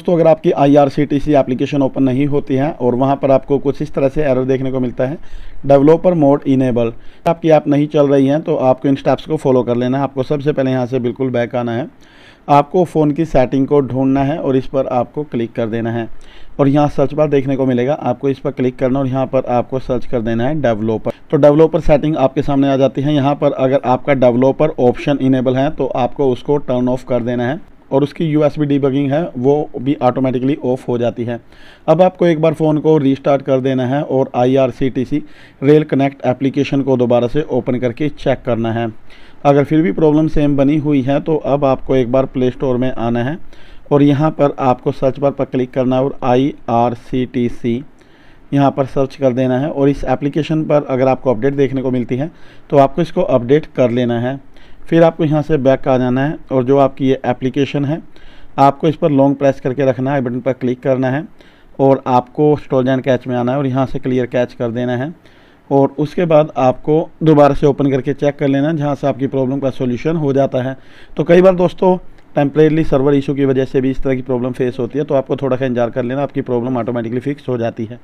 दोस्तों अगर आपकी IRCTC एप्लीकेशन ओपन नहीं होती है और वहां पर आपको कुछ इस तरह से एरर देखने को मिलता है, डेवलपर मोड इनेबल, आपकी ऐप नहीं चल रही है तो आपको इन स्टेप्स को फॉलो कर लेना है। आपको सबसे पहले यहां से बिल्कुल बैक आना है, आपको फ़ोन की सेटिंग को ढूंढना है और इस पर आपको क्लिक कर देना है और यहाँ सर्च बार देखने को मिलेगा, आपको इस पर क्लिक करना और यहाँ पर आपको सर्च कर देना है डेवलपर। तो डेवलपर सेटिंग आपके सामने आ जाती है। यहाँ पर अगर आपका डेवलपर ऑप्शन इनेबल है तो आपको उसको टर्न ऑफ कर देना है और उसकी USB डीबगिंग है वो भी ऑटोमेटिकली ऑफ हो जाती है। अब आपको एक बार फ़ोन को रीस्टार्ट कर देना है और IRCTC रेल कनेक्ट एप्लीकेशन को दोबारा से ओपन करके चेक करना है। अगर फिर भी प्रॉब्लम सेम बनी हुई है तो अब आपको एक बार प्ले स्टोर में आना है और यहाँ पर आपको सर्च बार पर क्लिक करना है और IRCTC यहाँ पर सर्च कर देना है और इस एप्लीकेशन पर अगर आपको अपडेट देखने को मिलती है तो आपको इसको अपडेट कर लेना है। फिर आपको यहाँ से बैक आ जाना है और जो आपकी ये एप्लीकेशन है आपको इस पर लॉन्ग प्रेस करके रखना है, बटन पर क्लिक करना है और आपको स्टोरेज एंड कैच में आना है और यहाँ से क्लियर कैच कर देना है और उसके बाद आपको दोबारा से ओपन करके चेक कर लेना है जहाँ से आपकी प्रॉब्लम का सॉल्यूशन हो जाता है। तो कई बार दोस्तों टेम्परेरी सर्वर इशू की वजह से भी इस तरह की प्रॉब्लम फेस होती है, तो आपको थोड़ा सा इंतजार कर लेना, आपकी प्रॉब्लम ऑटोमेटिकली फिक्स हो जाती है।